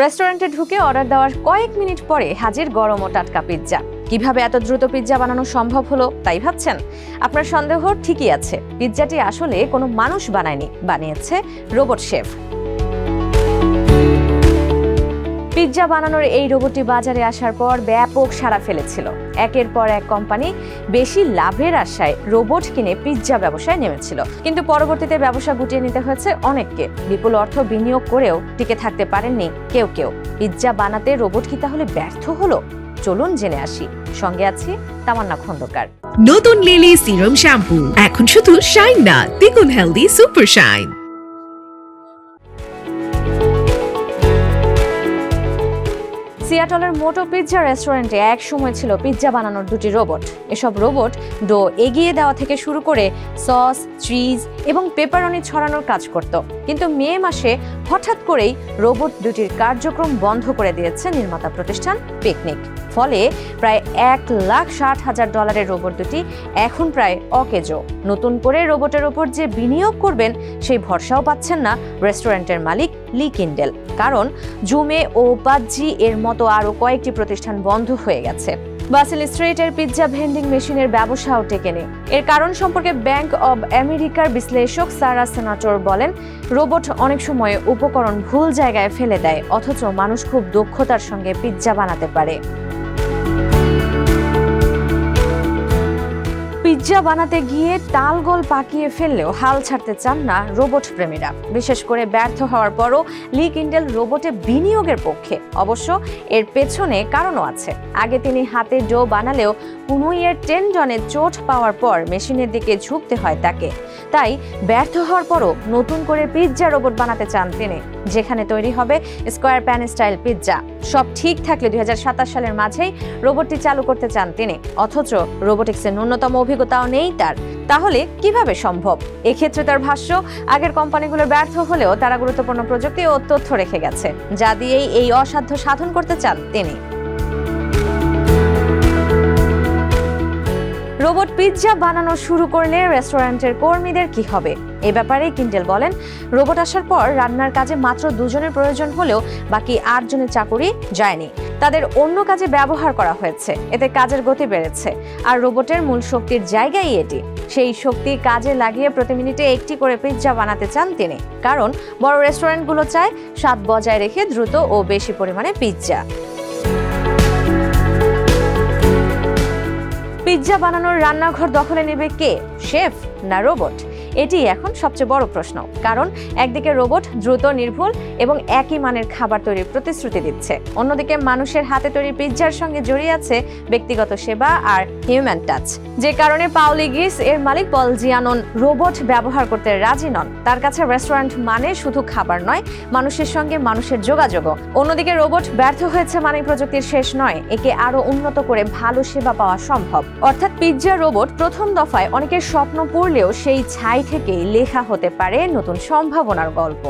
রেস্টুরেন্টে ঢুকে অর্ডার দেওয়ার কয়েক মিনিট পরে হাজির গরম ও টাটকা পিৎজা। কিভাবে এত দ্রুত পিৎজা বানানো সম্ভব হলো তাই ভাবছেন? আপনার সন্দেহ ঠিকই আছে। পিৎজাটি আসলে কোনো মানুষ বানায়নি, বানিয়েছে রোবট শেফ। পিৎজা বানানোর এই রোবটটি বাজারে আসার পর ব্যাপক সাড়া ফেলেছিল। একের পর এক কোম্পানি বেশি লাভের আশায় রোবট কিনে পিৎজা ব্যবসায় নেমেছিল, কিন্তু পরবর্তীতে ব্যবসা গুটিয়ে নিতে হয়েছে অনেককে। বিপুল অর্থ বিনিয়োগ করেও টিকে থাকতে পারেননি কেউ কেউ। পিৎজা বানাতে রোবট কি তাহলে ব্যর্থ হলো? চলুন জেনে আসি। সঙ্গে আছি তামান্না খন্দকার। নতুন লিলি সিরাম শ্যাম্পু এখন শুধু শাইন না, দ্বিগুণ হেলদি সুপার শাইন। সিয়াটলের মোটো পিৎজা রেস্টুরেন্টে এক সময় ছিল পিৎজা বানানোর দুটি রোবট। এসব রোবট ডো এগিয়ে দেওয়া থেকে শুরু করে সস, চিজ এবং পেপারনি ছড়ানোর কাজ করত। কিন্তু মে মাসে হঠাৎ করেই রোবট দুটির কার্যক্রম বন্ধ করে দিয়েছে নির্মাতা প্রতিষ্ঠান পিকনিক। ফলে প্রায় $1,60,000 রোবট দুটি এখন প্রায় অকেজো। নতুন করে রোবটের ওপর যে বিনিয়োগ করবেন সেই ভরসাও পাচ্ছেন না রেস্টুরেন্টের মালিক লি কিন্ডেল। কারণ জুমে ও পাজ্জি এর মতো আরও কয়েকটি প্রতিষ্ঠান বন্ধ হয়ে গেছে। বাসেল স্ট্রিটের পিৎজা ভেন্ডিং মেশিনের ব্যবসাও টেকে নেই। এর কারণ সম্পর্কে ব্যাংক অব আমেরিকার বিশ্লেষক সারা সেনাটর বলেন, রোবট অনেক সময় উপকরণ ভুল জায়গায় ফেলে দেয়, অথচ মানুষ খুব দক্ষতার সঙ্গে পিৎজা বানাতে পারে। পিৎজা বানাতে গিয়ে তালগোল পাকিয়ে ফেললেও হাল ছাড়তে চান না রোবট প্রেমীরা। বিশেষ করে ব্যর্থ হওয়ার পরও লি কিন্ডেল রোবটে বিনিয়োগের পক্ষে। অবশ্য এর পেছনে কারণও আছে। আগে তিনি হাতে ডো বানালেও কনুইয়ের টেন্ডনে চোট পাওয়ার পর মেশিনের দিকে ঝুঁকতে হয় তাকে। তাই ব্যর্থ হওয়ার পরও নতুন করে পিৎজা রোবট বানাতে চান তিনি, যেখানে তৈরি হবে স্কোয়ার প্যান স্টাইল পিৎজা। সব ঠিক থাকলে 2027 সালের মাঝেই রোবটটি চালু করতে চান তিনি, অথচ রোবোটিক্সের ন্যূনতম অভিজ্ঞতাও নেই তার। তাহলে কিভাবে সম্ভব? এক্ষেত্রে তার ভাষ্য, আগের কোম্পানিগুলো ব্যর্থ হলেও তারা গুরুত্বপূর্ণ প্রযুক্তি ও তথ্য রেখে গেছে, যা দিয়েই এই অসাধ্য সাধন করতে চান তিনি। রোবট পিৎজা বানানো শুরু করলে রেস্টুরেন্টের কর্মীদের কি হবে? এ ব্যাপারে কিন্ডেল বলেন, রোবট আসার পর রান্নার কাজে মাত্র 2 জনের প্রয়োজন হলেও বাকি 8 জনের চাকুরি যায়নি। তাদের অন্য কাজে ব্যবহার করা হয়েছে। এতে কাজের গতি বেড়েছে। আর রোবটের মূল শক্তির জায়গায় এটি। সেই শক্তি কাজে লাগিয়ে প্রতি মিনিটে একটি করে পিৎজা বানাতে চান তিনি। কারণ বড় রেস্টুরেন্টগুলো চায় স্বাদ বজায় রেখে দ্রুত ও বেশি পরিমাণে পিৎজা। পিৎজা বানানোর রান্নাঘর দখলে নেবে কে? শেফ না রোবট? এটি এখন সবচেয়ে বড় প্রশ্ন। কারণ একদিকে রোবট দ্রুত, নির্ভুল এবং একই মানের খাবার তৈরির প্রতিশ্রুতি দিচ্ছে, অন্যদিকে মানুষের হাতে তৈরি পিৎজার সঙ্গে জড়িয়ে আছে ব্যক্তিগত সেবা আর হিউম্যান টাচ। যে কারণে পাওলি গিস এর মালিক পল জিয়ানন রোবট ব্যবহার করতে রাজি নন। তার কাছে রেস্টুরেন্ট মানে শুধু খাবার নয়, মানুষের সঙ্গে মানুষের যোগাযোগও। অন্যদিকে রোবট ব্যর্থ হয়েছে মানে প্রযুক্তির শেষ নয়, একে আরো উন্নত করে ভালো সেবা পাওয়া সম্ভব। অর্থাৎ পিৎজা রোবট প্রথম দফায় অনেকের স্বপ্ন পূরলেও সেই ছাই থেকেই লেখা হতে পারে নতুন সম্ভাবনার গল্প।